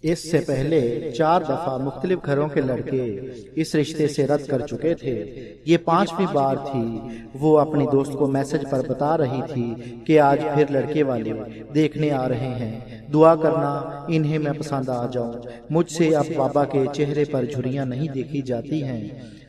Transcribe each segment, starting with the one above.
اس سے پہلے 4 دفعہ مختلف گھروں کے لڑکے اس رشتے سے رد کر چکے تھے۔ یہ 5ویں بار تھی۔ وہ اپنی دوست کو میسج پر بتا رہی تھی کہ آج پھر لڑکے والے دیکھنے آ رہے ہیں، دعا کرنا انہیں میں پسند آ جاؤں۔ مجھ سے اب بابا کے چہرے پر جھریاں نہیں دیکھی جاتی ہیں۔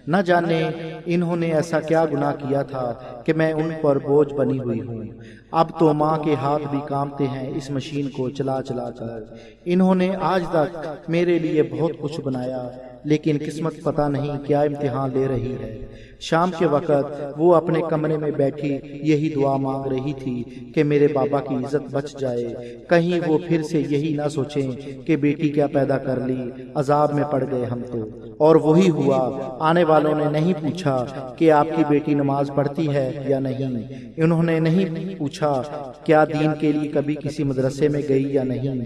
نہ جانے انہوں نے ایسا کیا گناہ کیا تھا کہ میں ان پر بوجھ بنی ہوئی ہوں۔ اب تو ماں کے ہاتھ بھی کانپتے ہیں اس مشین کو چلا چلا کر۔ انہوں نے آج تک میرے لیے بہت کچھ بنایا، لیکن قسمت پتہ نہیں کیا امتحان لے رہی ہے۔ شام کے وقت وہ اپنے کمرے میں بیٹھی یہی دعا مانگ رہی تھی کہ میرے بابا کی عزت بچ جائے، کہیں وہ پھر سے یہی نہ سوچیں کہ بیٹی کیا پیدا کر لی، عذاب میں پڑ گئے ہم تو۔ اور وہی ہوا۔ آنے والوں نے نہیں پوچھا کہ آپ کی بیٹی نماز پڑھتی ہے یا نہیں، انہوں نے نہیں پوچھا کیا دین کے لیے کبھی کسی مدرسے میں گئی یا نہیں،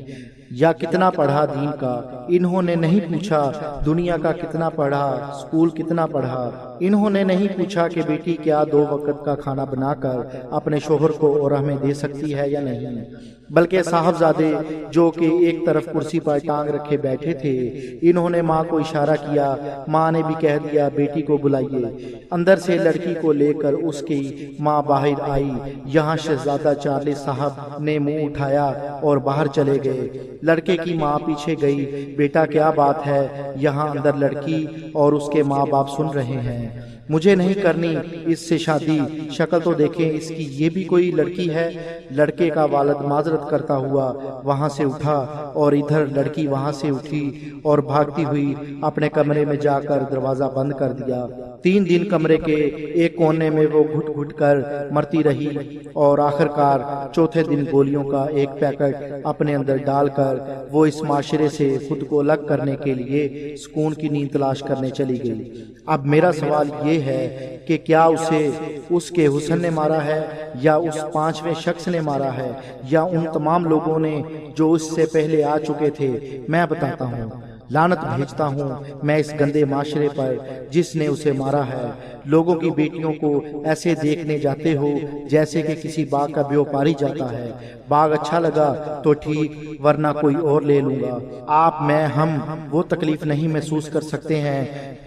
یا کتنا پڑھا دین کا، انہوں نے نہیں پوچھا دنیا کا کتنا پڑھا، اسکول کتنا پڑھا، انہوں نے نہیں پوچھا کہ بیٹی کیا 2 وقت کا کھانا بنا کر اپنے شوہر کو اور ہمیں دے سکتی ہے یا نہیں، بلکہ صاحبزادے جو کہ ایک طرف کرسی پر ٹانگ رکھے بیٹھے تھے، انہوں نے ماں کو اشارہ کیا، ماں نے بھی کہہ دیا بیٹی کو بلائیے۔ اندر سے لڑکی کو لے کر اس کی ماں باہر آئی۔ یہاں شہزادہ چارلس صاحب نے منہ اٹھایا اور باہر چلے گئے۔ لڑکے کی ماں پیچھے گئی، بیٹا کیا بات ہے؟ یہاں اندر لڑکی اور اس کے ماں باپ سن رہے ہیں۔ مجھے نہیں کرنی اس سے شادی، شکل تو دیکھیں اس کی، یہ بھی کوئی لڑکی ہے؟ لڑکے کا والد معذرت کرتا ہوا وہاں سے اٹھا اور ادھر لڑکی وہاں سے اٹھی اور بھاگتی ہوئی اپنے کمرے میں جا کر دروازہ بند کر دیا۔ 3 دن کمرے کے ایک کونے میں وہ گھٹ گھٹ کر مرتی رہی اور آخر کار چوتھے دن گولیوں کا ایک پیکٹ اپنے اندر ڈال کر وہ اس معاشرے سے خود کو الگ کرنے کے لیے سکون کی نیند تلاش کرنے چلی گئی۔ اب میرا سوال یہ ہے کہ کیا اسے اس کے حسن نے مارا ہے، یا اس 5ویں شخص نے مارا ہے، یا ان تمام لوگوں نے جو اس سے پہلے آ چکے تھے؟ میں بتاتا ہوں۔ لعنت بھیجتا ہوں میں اس گندے معاشرے پر جس نے اسے مارا ہے۔ لوگوں کی بیٹیوں کو ایسے دیکھنے جاتے ہو جیسے کہ کسی باغ کا بیوپاری جاتا ہے۔ باغ اچھا لگا تو ٹھیک، ورنہ کوئی اور لے لوں گا۔ آپ میں ہم وہ تکلیف نہیں محسوس کر سکتے ہیں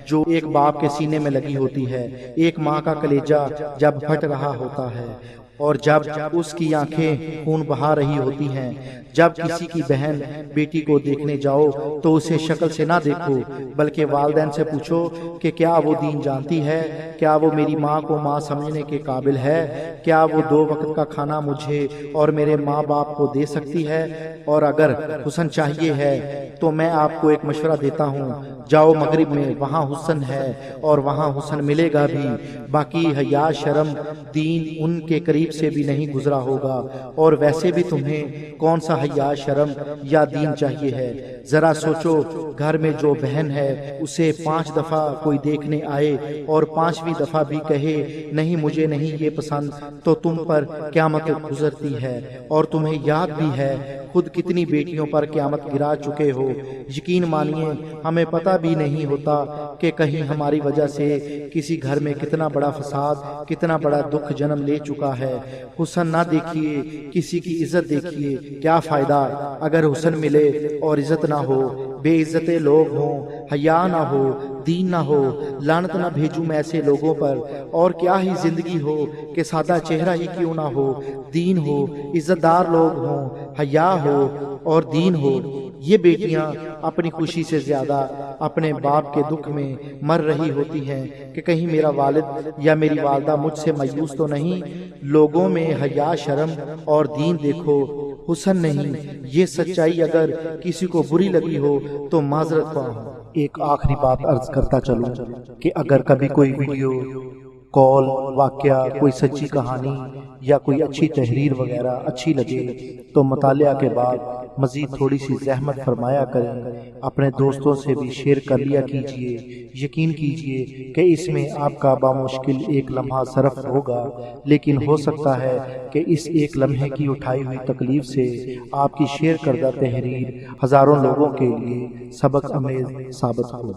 جو ایک باپ کے سینے میں لگی ہوتی ہے، ایک ماں کا کلیجہ جب پھٹ رہا ہوتا ہے اور جب اس کی آنکھیں خون بہا رہی ہوتی ہیں۔ جب کسی کی بہن بیٹی کو دیکھنے جاؤ تو اسے شکل سے نہ دیکھو، بلکہ والدین سے پوچھو کہ کیا وہ دین جانتی ہے، کیا وہ میری ماں کو ماں سمجھنے کے قابل ہے، کیا وہ 2 وقت کا کھانا مجھے اور میرے ماں باپ کو دے سکتی ہے۔ اور اگر حسن چاہیے ہے تو میں آپ کو ایک مشورہ دیتا ہوں، جاؤ مغرب میں، وہاں حسن ہے اور وہاں حسن ملے گا بھی۔ باقی حیا شرم دین ان کے قریب سے بھی نہیں گزرا ہوگا، اور ویسے بھی تمہیں کون سا حیا شرم یا دین چاہیے ہے؟ ذرا سوچو، گھر میں جو بہن ہے اسے 5 دفعہ کوئی دیکھنے آئے اور 5ویں دفعہ بھی کہے نہیں مجھے نہیں یہ پسند، تو تم پر قیامت گزرتی ہے، اور تمہیں یاد بھی ہے خود کتنی بیٹیوں پر قیامت گرا چکے ہو۔ یقین مانیے ہمیں پتہ بھی نہیں ہوتا کہ کہیں ہماری وجہ سے کسی گھر میں کتنا بڑا فساد، کتنا بڑا دکھ جنم لے چکا ہے۔ حسن نہ دیکھیے، کسی کی عزت دیکھیے۔ کیا فائدہ اگر حسن ملے اور عزت نہ ہو، بے عزت لوگ ہوں، حیا نہ ہو، دین نہ ہو۔ لعنت نہ بھیجوں میں ایسے لوگوں پر۔ اور کیا ہی زندگی ہو کہ سادہ چہرہ ہی کیوں نہ ہو، دین ہو، عزت دار لوگ ہوں، حیا ہو اور دین ہو۔ یہ بیٹیاں اپنی خوشی سے زیادہ اپنے باپ کے دکھ میں مر رہی ہوتی ہیں کہ کہیں میرا والد یا میری والدہ مجھ سے مایوس تو نہیں۔ لوگوں میں حیا شرم اور دین دیکھو، حسن نہیں۔ یہ سچائی اگر کسی کو بری لگی ہو تو معذرت خواہ۔ ایک آخری بات عرض کرتا چلوں کہ اگر کبھی کوئی ویڈیو کال، واقعہ، کوئی سچی کہانی یا کوئی اچھی تحریر وغیرہ اچھی لگے تو مطالعہ کے بعد مزید تھوڑی سی زحمت فرمایا کریں، اپنے دوستوں سے بھی شیئر کر لیا کیجئے۔ یقین کیجئے کہ اس میں آپ کا بامشکل ایک لمحہ صرف ہوگا، لیکن ہو سکتا ہے کہ اس ایک لمحے کی اٹھائی ہوئی تکلیف سے آپ کی شیئر کردہ تحریر ہزاروں لوگوں کے لیے سبق آمیز ثابت ہو۔